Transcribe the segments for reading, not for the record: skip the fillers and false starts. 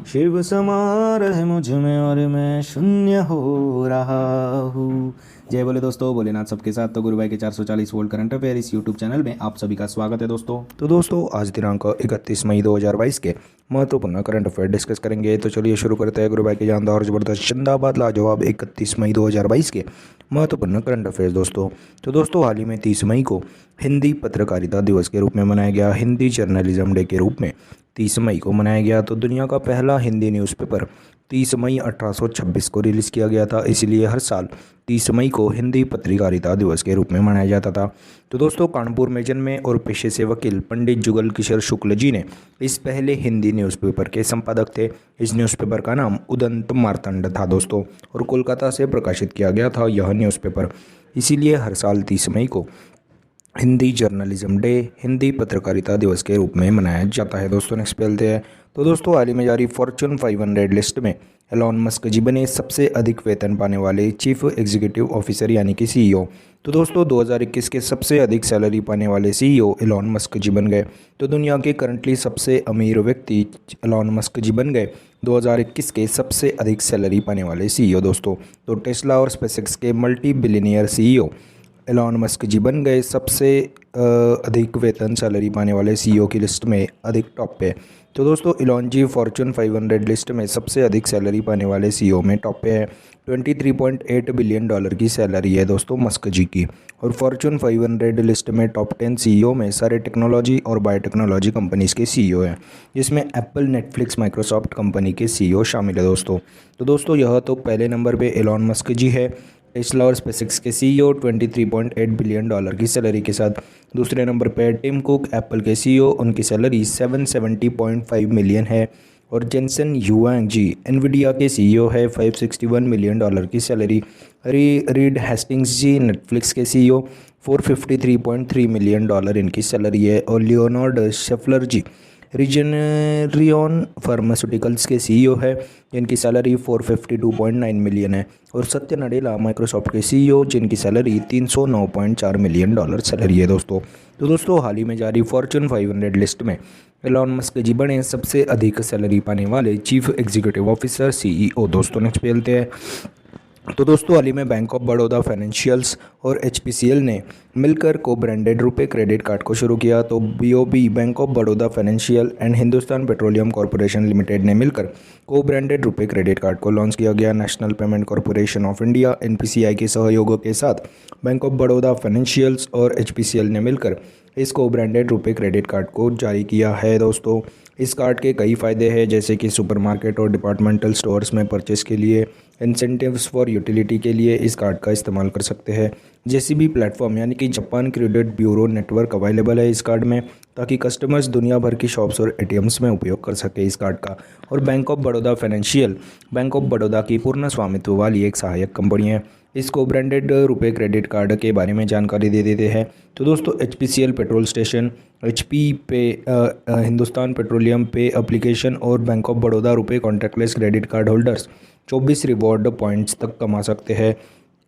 शिव समा रहे मुझ में और मैं शून्य हो रहा हूँ। जय बोले दोस्तों, भोलेनाथ सबके साथ। तो गुरु भाई के 440 वोल्ट करंट अफेयर इस यूट्यूब चैनल में आप सभी का स्वागत है दोस्तों। तो दोस्तों आज दिनांक 31 मई 2022 के महत्वपूर्ण करंट अफेयर डिस्कस करेंगे। तो चलिए शुरू करते हैं गुरु भाई के जानदार और जबरदस्त जिंदाबाद लाजवाब 31 मई 2022 के महत्वपूर्ण करंट अफेयर दोस्तों। तो दोस्तों हाल ही में 30 मई को हिंदी पत्रकारिता दिवस के रूप में मनाया गया। हिंदी जर्नलिज्म डे के रूप में 30 मई को मनाया गया। तो दुनिया का पहला हिंदी न्यूज़पेपर 30 मई 1826 को रिलीज़ किया गया था, इसलिए हर साल 30 मई को हिंदी पत्रकारिता दिवस के रूप में मनाया जाता था। तो दोस्तों कानपुर में जन्मे और पेशे से वकील पंडित जुगल किशोर शुक्ल जी ने इस पहले हिंदी न्यूज़पेपर के संपादक थे। इस न्यूज़पेपर का नाम उदंत मार्तंड था दोस्तों, और कोलकाता से प्रकाशित किया गया था यह न्यूज़पेपर। इसीलिए हर साल 30 मई को हिंदी जर्नलिज्म डे, हिंदी पत्रकारिता दिवस के रूप में मनाया जाता है दोस्तों। नेक्स्ट पे चलते हैं। तो दोस्तों हाल ही में जारी फॉर्च्यून 500 लिस्ट में एलॉन मस्क जी बने सबसे अधिक वेतन पाने वाले चीफ एग्जीक्यूटिव ऑफिसर यानी कि सीईओ। तो दोस्तों 2021 के सबसे अधिक सैलरी पाने वाले सीईओ एलॉन मस्क जी बन गए। तो दुनिया के करंटली सबसे अमीर व्यक्ति एलॉन मस्क जी बन गए 2021 के सबसे अधिक सैलरी पाने वाले सीईओ दोस्तों। तो टेस्ला और स्पेसएक्स के multi billionaire CEO Elon Musk ji बन गए सबसे अधिक वेतन सैलरी पाने वाले सीईओ की लिस्ट में अधिक टॉप पे। तो दोस्तों एलॉन जी फॉर्च्यून 500 लिस्ट में सबसे अधिक सैलरी पाने वाले सीईओ में टॉप पे है। 23.8 बिलियन डॉलर की सैलरी है दोस्तों मस्क जी की। और फॉर्च्यून 500 लिस्ट में टॉप 10 सीईओ में सारे टेक्नोलॉजी और बायोटेक्नोलॉजी कंपनीज़ के सीईओ हैं, जिसमें एप्पल, नेटफ्लिक्स, माइक्रोसॉफ्ट कंपनी के सीईओ शामिल है दोस्तों। तो दोस्तों यह तो पहले नंबर पे एलॉन मस्क जी है, टेस्ला और स्पेसएक्स के सीईओ 23.8 बिलियन डॉलर की सैलरी के साथ। दूसरे नंबर पर टिम कुक, एप्पल के सीईओ, उनकी सैलरी 770.5 मिलियन है। और जेनसन युआंग जी एनवीडिया के सीईओ है, 561 मिलियन डॉलर की सैलरी। रीड हेस्टिंग्स जी नेटफ्लिक्स के सीईओ, 453.3 मिलियन डॉलर इनकी सैलरी है। और लियोनार्ड शेफलर जी रिजनरियन फार्मास्यूटिकल्स के सीईओ है, जिनकी सैलरी 452.9 मिलियन है। और सत्य नडेला माइक्रोसॉफ्ट के सीईओ, जिनकी सैलरी 309.4 मिलियन डॉलर सैलरी है दोस्तों। तो दोस्तों हाल ही में जारी फॉर्च्यून 500 लिस्ट में एलॉन मस्क जी बने सबसे अधिक सैलरी पाने वाले चीफ एग्जीक्यूटिव ऑफिसर सीईओ दोस्तों। नेक्स्ट पे चलते हैं। तो दोस्तों हाल ही में बैंक ऑफ बड़ौदा फाइनेंशियल्स और एचपीसीएल ने मिलकर को ब्रांडेड रुपए क्रेडिट कार्ड को शुरू किया। तो BOB, bank of Baroda financial and Hindustan petroleum corporation limited ने मिलकर को ब्रांडेड रुपए क्रेडिट कार्ड को लॉन्च किया गया। National payment corporation of India NPCI के सहयोग के साथ बैंक ऑफ बड़ौदा फाइनेंशियल्स और एचपीसीएल ने मिलकर इस को ब्रांडेड रुपए क्रेडिट कार्ड को जारी किया है दोस्तों। इस कार्ड के कई फ़ायदे हैं, जैसे कि सुपरमार्केट और डिपार्टमेंटल स्टोर्स में परचेस के लिए, इंसेंटिव्स फॉर यूटिलिटी के लिए इस कार्ड का इस्तेमाल कर सकते हैं। जेसीबी प्लेटफॉर्म यानी कि Japan credit bureau network available है इस कार्ड में, ताकि कस्टमर्स दुनिया भर की शॉप्स और एटीएम्स में उपयोग कर सके इस कार्ड का। और bank of Baroda financial bank of Baroda की पूर्ण स्वामित्व वाली एक सहायक कंपनी है। इसको ब्रांडेड रुपए क्रेडिट कार्ड के बारे में जानकारी दे देते हैं। तो दोस्तों एचपीसीएल पेट्रोल स्टेशन, एचपी पे, हिंदुस्तान पेट्रोलियम पे एप्लीकेशन और बैंक ऑफ बड़ौदा रुपए contactless credit card holders 24 reward points तक कमा सकते हैं।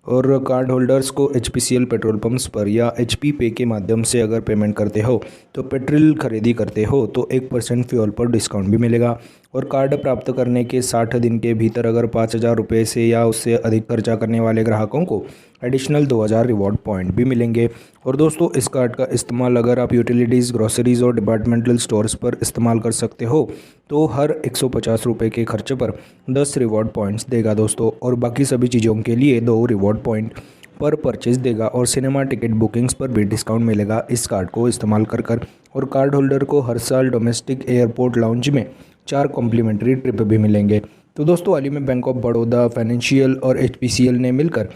और कार्ड होल्डर्स को एचपीसीएल पेट्रोल पंप्स पर या एचपी पे के माध्यम से अगर पेमेंट करते हो, तो पेट्रोल खरीदी करते हो तो 1% फ्यूल पर डिस्काउंट भी मिलेगा। और कार्ड प्राप्त करने के 60 दिन के भीतर अगर 5,000 रुपये से या उससे अधिक खर्चा करने वाले ग्राहकों को एडिशनल 2,000 रिवॉर्ड पॉइंट भी मिलेंगे। और दोस्तों इस कार्ड का इस्तेमाल अगर आप यूटिलिटीज़, ग्रोसरीज और डिपार्टमेंटल स्टोर्स पर इस्तेमाल कर सकते हो, तो हर 150 रुपये के खर्चे पर 10 रिवॉर्ड पॉइंट्स देगा दोस्तों। और बाकी सभी चीज़ों के लिए 2 रिवॉर्ड पॉइंट पर परचेज देगा। और सिनेमा टिकट बुकिंग्स पर भी डिस्काउंट मिलेगा इस कार्ड को इस्तेमाल कर। और कार्ड होल्डर को हर साल डोमेस्टिक एयरपोर्ट लाउंज में 4 कॉम्प्लीमेंट्री ट्रिप भी मिलेंगे। तो दोस्तों हाल ही में बैंक ऑफ बड़ौदा फाइनेंशियल और एचपीसीएल ने मिलकर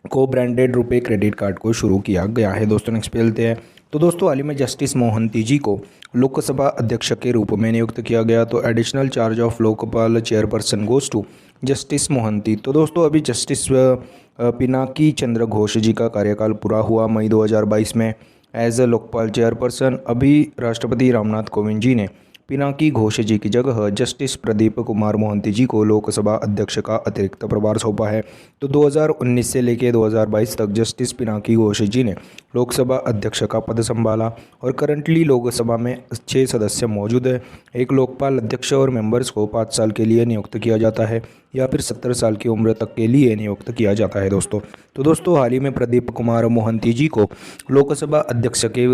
को ब्रांडेड रुपए क्रेडिट कार्ड को शुरू किया गया है दोस्तों। नेक्स्ट पे चलते हैं। तो दोस्तों हाल ही में जस्टिस मोहंती जी को लोकसभा अध्यक्ष के रूप में नियुक्त किया गया। तो additional charge of Lokpal chairperson goes to justice Mohanty. तो दोस्तों अभी जस्टिस पिनाकी चंद्र घोष जी का कार्यकाल पूरा हुआ मई 2022 में एज ए लोकपाल चेयरपर्सन। अभी राष्ट्रपति रामनाथ कोविंद जी ने पिनाकी घोष जी की जगह जस्टिस प्रदीप कुमार मोहंती जी को लोकसभा अध्यक्ष का अतिरिक्त प्रभार सौंपा है। तो 2019 से लेकर 2022 तक जस्टिस पिनाकी घोष जी ने लोकसभा अध्यक्ष का पद संभाला और करंटली लोकसभा में 6 सदस्य मौजूद है। एक लोकपाल अध्यक्ष और मेंबर्स को 5 साल के लिए नियुक्त किया जाता है या फिर 70 साल की उम्र तक के लिए नियुक्त किया जाता है दोस्तों। तो दोस्तों हाल ही में प्रदीप कुमार मोहंती जी को लोकसभा अध्यक्ष के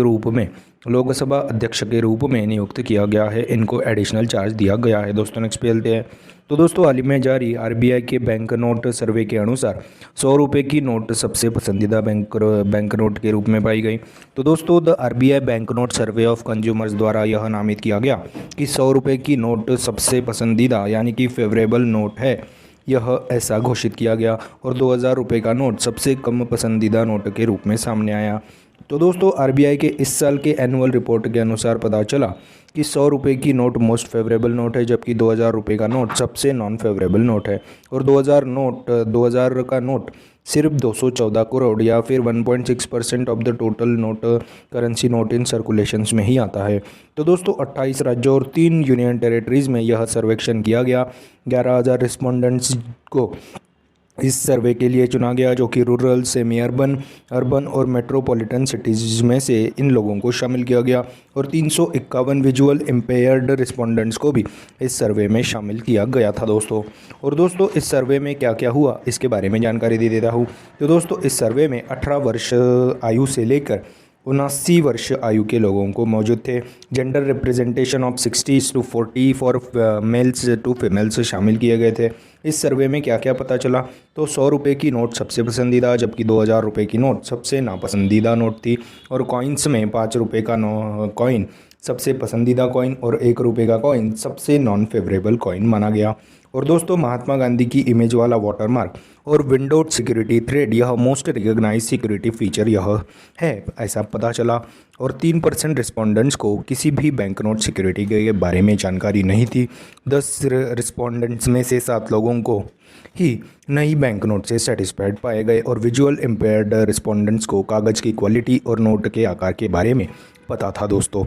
रूप में नियुक्त किया गया है। इनको एडिशनल चार्ज दिया गया है दोस्तों। नेक्स्ट पे चलते हैं। तो दोस्तों हाल ही में जारी आरबीआई के बैंक नोट सर्वे के अनुसार 100 रुपये की नोट सबसे पसंदीदा बैंक नोट के रूप में पाई गई। तो दोस्तों the RBI bank note survey of consumers द्वारा यह नामित किया गया कि 100 रुपये की नोट सबसे पसंदीदा यानी कि फेवरेबल नोट है, यह ऐसा घोषित किया गया। और 2000 रुपये का नोट सबसे कम पसंदीदा नोट के रूप में सामने आया। तो दोस्तों आरबीआई के इस साल के एनुअल रिपोर्ट के अनुसार पता चला कि 100 रुपये की नोट मोस्ट फेवरेबल नोट है, जबकि 2000 रुपये का नोट सबसे नॉन फेवरेबल नोट है। और 2000 का नोट सिर्फ 214 करोड़ या फिर 1.6% of the total note currency note in circulations में ही आता है। तो दोस्तों 28 राज्यों और 3 यूनियन टेरिटरीज़ में यह सर्वेक्षण किया गया। 11,000 रिस्पोंडेंट्स को इस सर्वे के लिए चुना गया, जो कि रूरल, सेमी अर्बन और मेट्रोपॉलिटन सिटीज़ में से इन लोगों को शामिल किया गया। और 351 विजुअल इम्पेयर्ड रिस्पोंडेंट्स को भी इस सर्वे में शामिल किया गया था दोस्तों। और दोस्तों इस सर्वे में क्या क्या हुआ इसके बारे में जानकारी दे देता हूँ। तो दोस्तों इस सर्वे में 18 वर्ष आयु से लेकर 79 वर्ष आयु के लोगों को मौजूद थे। Gender representation of 60:40 for males to females शामिल किए गए थे। इस सर्वे में क्या क्या पता चला, तो 100 रुपये की नोट सबसे पसंदीदा, जबकि 2000 रुपये की नोट सबसे नापसंदीदा नोट थी। और कॉइन्स में 5 रुपये का कॉइन सबसे पसंदीदा कॉइन और 1 रुपये का कॉइन सबसे नॉन फेवरेबल कॉइन माना गया। और दोस्तों महात्मा गांधी की इमेज वाला वाटरमार्क और विंडोड सिक्योरिटी थ्रेड यह मोस्ट रिकॉग्नाइज सिक्योरिटी फीचर यह है, ऐसा पता चला। और 3% रिस्पोंडेंट्स को किसी भी बैंक नोट सिक्योरिटी के बारे में जानकारी नहीं थी। 10 रिस्पोंडेंट्स में से 7 लोगों को ही नई बैंक नोट से सेटिस्फाइड पाए गए। और विजुअल इम्पेयर्ड रिस्पोंडेंट्स को कागज़ की क्वालिटी और नोट के आकार के बारे में पता था दोस्तों।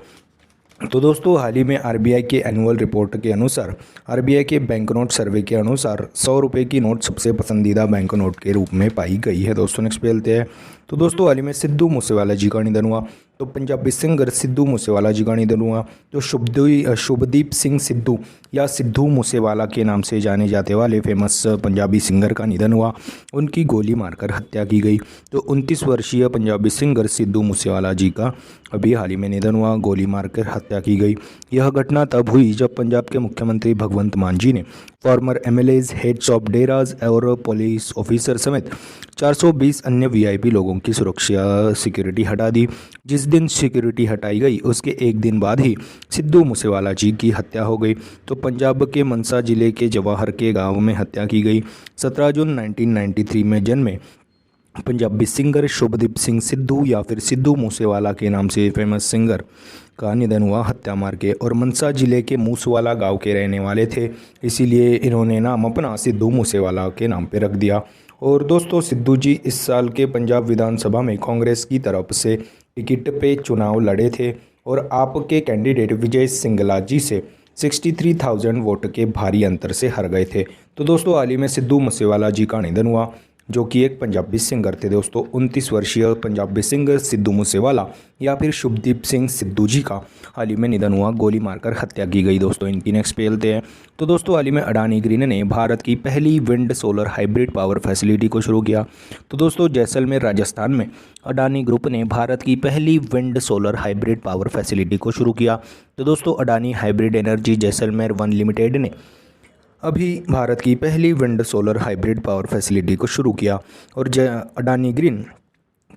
तो दोस्तों हाल ही में आरबीआई के एनुअल रिपोर्ट के अनुसार आरबीआई के बैंक नोट सर्वे के अनुसार 100 रुपये की नोट सबसे पसंदीदा बैंक नोट के रूप में पाई गई है दोस्तों। नेक्स्ट पे चलते हैं। तो दोस्तों हाल ही में सिद्धू मूसेवाला जी का निधन हुआ। तो पंजाबी सिंगर सिद्धू मूसेवाला जी का निधन हुआ। तो शुभदीप सिंह सिद्धू या सिद्धू मूसेवाला के नाम से जाने जाते वाले फेमस पंजाबी सिंगर का निधन हुआ। उनकी गोली मारकर हत्या की गई। तो 29 वर्षीय पंजाबी सिंगर सिद्धू मूसेवाला जी का अभी हाल ही में निधन हुआ, गोली मारकर हत्या की गई। यह घटना तब हुई जब पंजाब के मुख्यमंत्री भगवंत मान जी ने फॉर्मर एमएलएज, हेड्स ऑफ डेराज और पुलिस ऑफिसर समेत 420 अन्य वीआईपी लोगों की सुरक्षा सिक्योरिटी हटा दी। जिस दिन सिक्योरिटी हटाई गई उसके एक दिन बाद ही सिद्धू मूसेवाला जी की हत्या हो गई। तो पंजाब के मनसा जिले के जवाहर के गांव में हत्या की गई। 17 जून 1993 में जन्मे पंजाबी सिंगर शुभदीप सिंह सिद्धू या फिर सिद्धू मूसेवाला के नाम से फेमस सिंगर का निधन हुआ हत्या मार के। और मनसा जिले के मूसवाला गांव के रहने वाले थे, इसीलिए इन्होंने नाम अपना सिद्धू मूसेवाला के नाम पे रख दिया। और दोस्तों सिद्धू जी इस साल के पंजाब विधानसभा में कांग्रेस की तरफ से टिकट पे चुनाव लड़े थे और आपके कैंडिडेट विजय सिंगला जी से 63,000 वोट के भारी अंतर से हार गए थे। तो दोस्तों हाल ही में सिद्धू मूसेवाला जी का निधन हुआ, जो कि एक पंजाबी सिंगर थे दोस्तों। 29 वर्षीय पंजाबी सिंगर सिद्धू मूसेवाला या फिर शुभदीप सिंह सिद्धू जी का हाल ही में निधन हुआ, गोली मारकर हत्या की गई दोस्तों इनकी। नेक्स्ट पे चलते हैं। तो दोस्तों हाल ही में अडानी ग्रीन ने भारत की पहली wind solar hybrid power facility को शुरू किया। तो दोस्तों जैसलमेर राजस्थान में अडानी ग्रुप ने भारत की पहली wind solar hybrid power facility को शुरू किया। तो दोस्तों Adani hybrid energy Jaisalmer 1 limited ने अभी भारत की पहली wind solar hybrid power facility को शुरू किया। और अडानी ग्रीन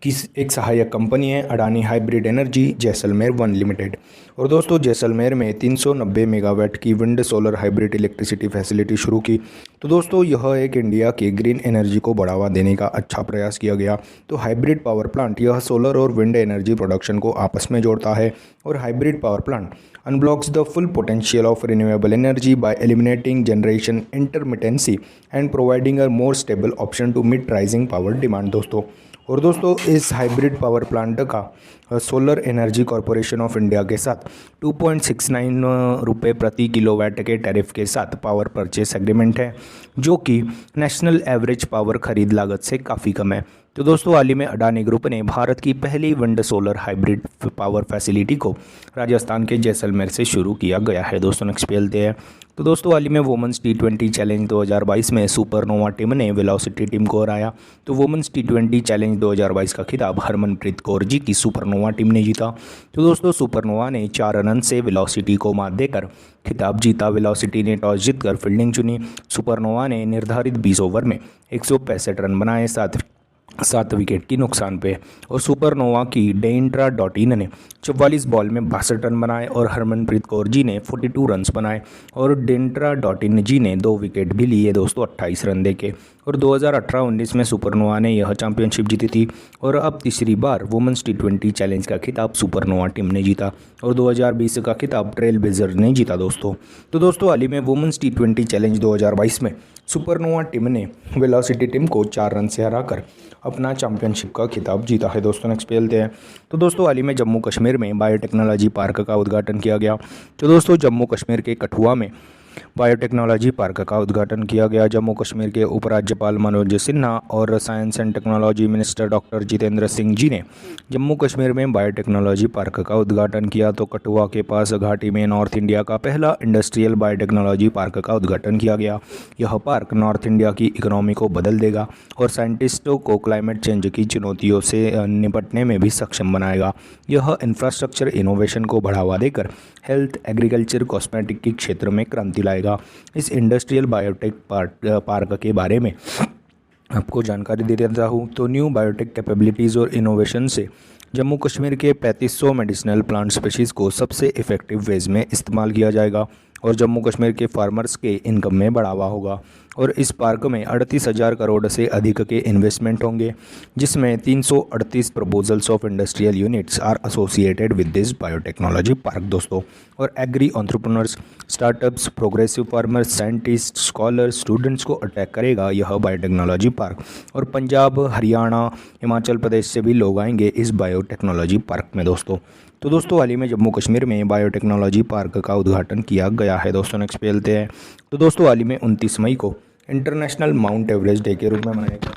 की एक सहायक कंपनी है Adani hybrid energy Jaisalmer 1 limited. और दोस्तों जैसलमेर में 390 मेगावाट की wind solar hybrid electricity facility शुरू की। तो दोस्तों यह एक इंडिया के ग्रीन एनर्जी को बढ़ावा देने का अच्छा प्रयास किया गया। तो हाइब्रिड पावर प्लांट यह सोलर और विंड एनर्जी प्रोडक्शन को आपस में जोड़ता है। और hybrid power plant unblocks the full potential of renewable energy by eliminating generation intermittency and providing a more stable option to meet rising power demand दोस्तों। और दोस्तों इस हाइब्रिड पावर प्लांट का solar energy corporation of India के साथ 2.69 रुपये प्रति kilowatt के टैरिफ के साथ पावर परचेस एग्रीमेंट है, जो कि नेशनल एवरेज पावर खरीद लागत से काफ़ी कम है। तो दोस्तों हाल ही में अडानी ग्रुप ने भारत की पहली wind solar hybrid power facility को राजस्थान के जैसलमेर से शुरू किया गया है। दोस्तों नेक्स्ट पे चलते हैं। तो दोस्तों हाल ही में वुमेन्स T20 चैलेंज 2022 में सुपरनोवा टीम ने वेलोसिटी टीम को हराया। तो वुमेन्स T20 चैलेंज 2022 का खिताब हरमनप्रीत कौर जी की सुपरनोवा टीम ने जीता। तो दोस्तों सुपरनोवा ने 4 रन से वेलोसिटी को मात देकर खिताब जीता। वेलोसिटी ने टॉस जीतकर फील्डिंग चुनी। सुपरनोवा ने निर्धारित 20 ओवर में 165 रन बनाए, 7 विकेट की नुकसान पे। और सुपरनोवा की डेंट्रा डॉटिन ने 44 बॉल में 62 रन बनाए और हरमनप्रीत कौर जी ने 42 रन्स बनाए और डेंट्रा डॉटिन जी ने 2 विकेट भी लिए दोस्तों 28 रन देके। और 2018-19 में सुपरनोवा ने यह चैंपियनशिप जीती थी और अब तीसरी बार वुमेन्स T20 चैलेंज का खिताब सुपरनोवा टीम ने जीता और 2020 का खिताब ट्रेल ब्लेजर्स ने जीता दोस्तों। तो दोस्तों हाल ही में वुमेन्स T20 चैलेंज 2022 में सुपरनोवा टीम ने वेलोसिटी टीम को 4 रन से हराकर अपना चैंपियनशिप का खिताब जीता है। दोस्तों नेक्स्ट पे चलते हैं। तो दोस्तों हाल ही में जम्मू कश्मीर में बायोटेक्नोलॉजी पार्क का उद्घाटन किया गया। तो दोस्तों जम्मू कश्मीर के कठुआ में बायोटेक्नोलॉजी पार्क का उद्घाटन किया गया। जम्मू कश्मीर के उपराज्यपाल मनोज सिन्हा और science and technology minister doctor Jitendra Singh ji ने जम्मू कश्मीर में बायोटेक्नोलॉजी पार्क का उद्घाटन किया। तो कठुआ के पास घाटी में नॉर्थ इंडिया का पहला इंडस्ट्रियल बायोटेक्नोलॉजी पार्क का उद्घाटन किया गया। यह पार्क नॉर्थ इंडिया की इकोनॉमी को बदल देगा और साइंटिस्टों को क्लाइमेट चेंज की चुनौतियों से निपटने में भी सक्षम बनाएगा। यह इंफ्रास्ट्रक्चर इनोवेशन को बढ़ावा देकर हेल्थ, एग्रीकल्चर, कॉस्मेटिक के क्षेत्र में क्रांति लाएगा। इस इंडस्ट्रियल बायोटेक पार्क के बारे में आपको जानकारी दे देता हूँ। तो न्यू बायोटेक कैपेबिलिटीज़ और इनोवेशन से जम्मू कश्मीर के 3500 मेडिसिनल प्लांट स्पीशीज़ को सबसे इफ़ेक्टिव वेज में इस्तेमाल किया जाएगा और जम्मू कश्मीर के फार्मर्स के इनकम में बढ़ावा होगा। और इस पार्क में 38,000 करोड़ से अधिक के इन्वेस्टमेंट होंगे, जिसमें 338 proposals of industrial units are associated with this biotechnology park दोस्तों। और agri entrepreneurs, startups, progressive farmers, scientist, scholars, students को अटैक करेगा यह बायोटेक्नोलॉजी पार्क। और पंजाब, हरियाणा, हिमाचल प्रदेश से भी लोग आएंगे इस बायोटेक्नोलॉजी पार्क में दोस्तों। तो दोस्तों हाल ही में जम्मू कश्मीर में बायोटेक्नोलॉजी पार्क का उद्घाटन किया गया है। दोस्तों नेक्स्ट पे चलते हैं। तो दोस्तों हाल ही में 29 मई को इंटरनेशनल माउंट एवरेस्ट डे के रूप में मनाया गया।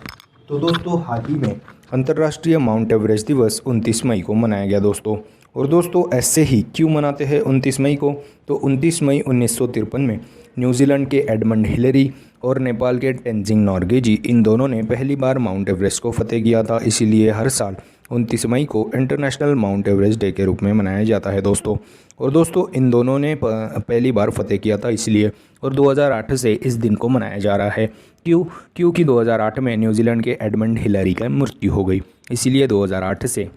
तो दोस्तों हाल ही में अंतर्राष्ट्रीय माउंट एवरेस्ट दिवस 29 मई को मनाया गया दोस्तों। और दोस्तों ऐसे ही क्यों मनाते हैं 29 मई को? तो 29 मई 1953 में न्यूजीलैंड के एडमंड हिलरी और नेपाल के टेंजिंग नोर्गे जी, इन दोनों ने पहली बार माउंट एवरेस्ट को फतेह किया था। इसीलिए हर साल 29 मई को इंटरनेशनल माउंट एवरेस्ट डे के रूप में मनाया जाता है दोस्तों। और दोस्तों इन दोनों ने पहली बार फतेह किया था इसलिए, और 2008 से इस दिन को मनाया जा रहा है। क्योंकि 2008 में न्यूजीलैंड के एडमंड हिलरी की मृत्यु हो गई, इसीलिए 2008 से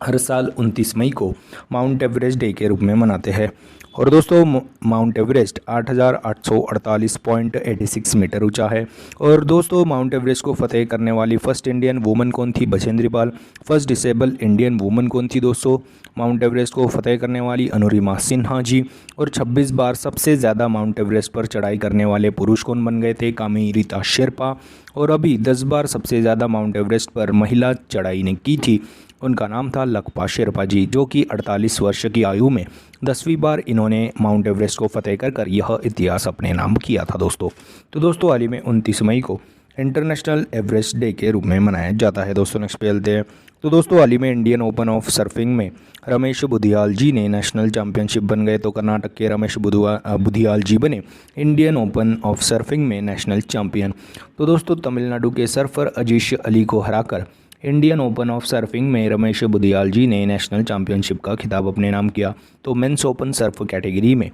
हर साल 29 मई को माउंट एवरेस्ट डे के रूप में मनाते हैं। और दोस्तों माउंट एवरेस्ट 8,848.86 मीटर ऊंचा है। और दोस्तों माउंट एवरेस्ट को फतेह करने वाली फर्स्ट इंडियन वुमन कौन थी? Bachendri Pal. First disable Indian woman कौन थी दोस्तों? माउंट एवरेस्ट को फतेह करने वाली अनुरिमा सिन्हा जी। और 26 बार सबसे ज़्यादा माउंट एवरेस्ट पर चढ़ाई करने वाले पुरुष कौन बन गए थे? कामिरीता शेरपा। और अभी 10 बार सबसे ज़्यादा माउंट एवरेस्ट पर महिला चढ़ाई ने की थी, उनका नाम था लकपा शेरपा जी, जो कि 48 वर्ष की आयु में 10वीं बार इन्होंने माउंट एवरेस्ट को फतेह कर यह इतिहास अपने नाम किया था दोस्तों। तो दोस्तों हाल ही में 29 मई को इंटरनेशनल एवरेस्ट डे के रूप में मनाया जाता है। दोस्तों नेक्स्ट पे चलते हैं। तो दोस्तों हाल ही में इंडियन ओपन ऑफ सर्फिंग में रमेश बुधियाल जी ने नेशनल चैंपियनशिप बन गए। तो कर्नाटक के रमेश बुधियाल जी बने इंडियन ओपन ऑफ सर्फिंग में नेशनल चैंपियन। तो दोस्तों तमिलनाडु के सर्फर अजीश अली को हराकर इंडियन ओपन ऑफ सर्फिंग में रमेश बुधियाल जी ने नेशनल चैंपियनशिप का खिताब अपने नाम किया। तो मेंस ओपन सर्फ कैटेगरी में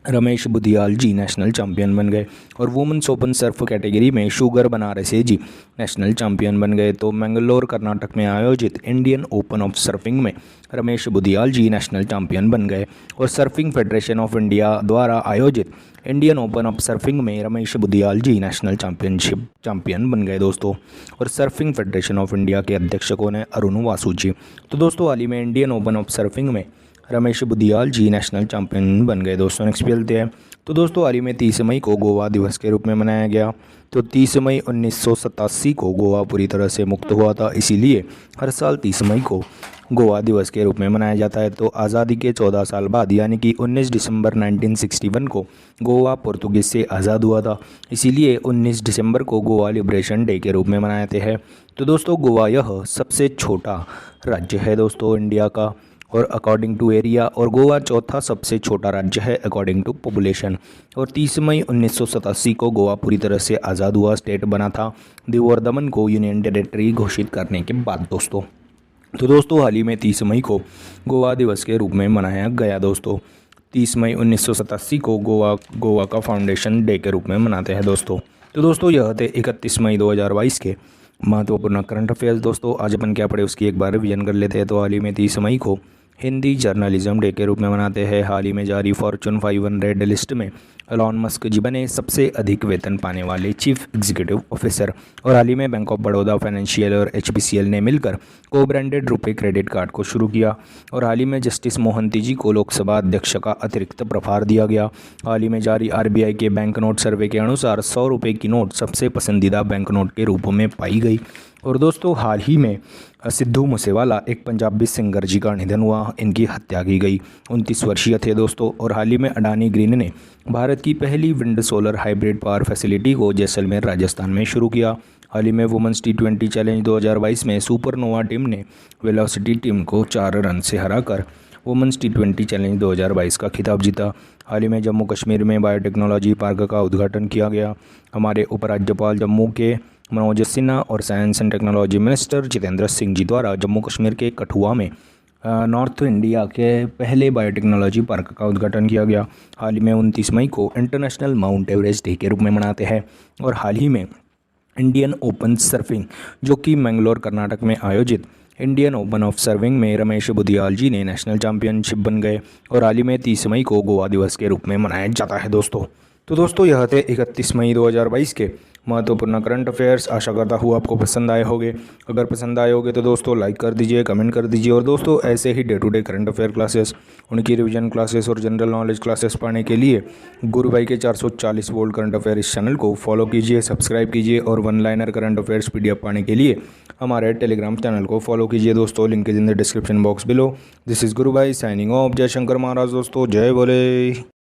रमेश बुधियाल जी नेशनल चैंपियन बन गए और वुमेन्स ओपन सर्फ कैटेगरी में शुगर बनारसे जी नेशनल चैंपियन बन गए। तो मंगलोर कर्नाटक में आयोजित इंडियन ओपन ऑफ सर्फिंग में रमेश बुधियाल जी नेशनल चैंपियन बन गए और सर्फिंग फेडरेशन ऑफ इंडिया द्वारा आयोजित इंडियन ओपन ऑफ सर्फिंग में रमेश बुधियाल जी नेशनल चैंपियन बन गए दोस्तों। और सर्फिंग फेडरेशन ऑफ इंडिया के अध्यक्ष कौन है? अरुण वासु जी। तो दोस्तों हाल ही में इंडियन ओपन ऑफ सर्फिंग में रमेश बुदियाल जी नेशनल चैंपियन बन गए दोस्तों। नेक्स्ट खेलते हैं। तो दोस्तों हाल ही में 30 मई को गोवा दिवस के रूप में मनाया गया। तो 30 मई 1987 को गोवा पूरी तरह से मुक्त हुआ था, इसीलिए हर साल 30 मई को गोवा दिवस के रूप में मनाया जाता है। तो आज़ादी के 14 साल बाद यानी कि 19 दिसंबर 1961 को गोवा पुर्तगाल से आज़ाद हुआ था, इसीलिए 19 दिसंबर को गोवा लिबरेशन डे के रूप में मनाते हैं। तो दोस्तों गोवा यह सबसे छोटा राज्य है दोस्तों इंडिया का, और अकॉर्डिंग टू एरिया, और गोवा चौथा सबसे छोटा राज्य है अकॉर्डिंग टू पॉपुलेशन। और 30 मई 1987 को गोवा पूरी तरह से आज़ाद हुआ, स्टेट बना था दीव और दमन को यूनियन टेरिटरी घोषित करने के बाद दोस्तों। तो दोस्तों हाल ही में 30 मई को गोवा दिवस के रूप में मनाया गया दोस्तों। 30 मई 1987 को गोवा का फाउंडेशन डे के रूप में मनाते हैं दोस्तों। तो दोस्तों यह थे 31 मई 2022 के महत्वपूर्ण करंट अफेयर्स दोस्तों। आज अपन क्या पढ़े उसकी एक बार रिवीजन कर लेते हैं। तो हाल ही में 30 मई को हिंदी जर्नलिज्म डे के रूप में मनाते हैं। हाल ही में जारी फॉर्चून 500 लिस्ट में एलॉन मस्क जी बने सबसे अधिक वेतन पाने वाले चीफ एग्जीक्यूटिव ऑफिसर। और हाल ही में बैंक ऑफ बड़ौदा, फाइनेंशियल और HPCL ने मिलकर को ब्रांडेड रुपए क्रेडिट कार्ड को शुरू किया। और हाल ही में जस्टिस मोहंती जी को लोकसभा अध्यक्ष का अतिरिक्त प्रभार दिया गया। हाल ही में जारी RBI के बैंक नोट सर्वे के अनुसार 100 रुपये की नोट सबसे पसंदीदा बैंक नोट के रूप में पाई गई। और दोस्तों हाल ही में सिद्धू मूसेवाला एक पंजाबी सिंगर जी का निधन हुआ, इनकी हत्या की गई। 29 वर्षीय थे दोस्तों। और हाल ही में अडानी ग्रीन ने भारत की पहली wind solar hybrid power facility को जैसलमेर राजस्थान में शुरू किया। हाल ही में वुमेंस T20 चैलेंज 2022 में सुपरनोवा टीम ने वेलोसिटी टीम को 4 रन से हराकर वुमेंस T20 चैलेंज 2022 का खिताब जीता। हाल ही में जम्मू कश्मीर में बायोटेक्नोलॉजी पार्क का उद्घाटन किया गया। हमारे उपराज्यपाल जम्मू के मनोज सिन्हा और science and technology minister Jitendra Singh ji द्वारा जम्मू कश्मीर के कठुआ में नॉर्थ इंडिया के पहले बायोटेक्नोलॉजी पार्क का उद्घाटन किया गया। हाल ही में 29 मई को इंटरनेशनल माउंट एवरेस्ट डे के रूप में मनाते हैं। और हाल ही में इंडियन ओपन सर्फिंग जो कि मैंगलोर कर्नाटक में आयोजित इंडियन ओपन ऑफ सर्विंग में रमेश बुदियाल जी ने नेशनल चैंपियनशिप बन गए। और हाल ही में 30 मई को गोवा दिवस के रूप में मनाया जाता है दोस्तों। तो दोस्तों यह थे 31 मई 2022 के महत्वपूर्ण करंट अफेयर्स। आशा करता हूँ आपको पसंद आए होंगे। अगर पसंद आए होंगे तो दोस्तों लाइक कर दीजिए, कमेंट कर दीजिए। और दोस्तों ऐसे ही day to day current affair classes, उनकी रिवीजन क्लासेस और जनरल नॉलेज क्लासेस पढ़ने के लिए गुरु भाई के 440 वोल्ट करंट अफेयर इस चैनल को फॉलो कीजिए, सब्सक्राइब कीजिए। और one liner current affairs PDF पाने के लिए हमारे टेलीग्राम चैनल को फॉलो कीजिए दोस्तों। Link is in the description box below. This is गुरु भाई साइनिंग ऑफ। जय शंकर महाराज दोस्तों, जय बोले।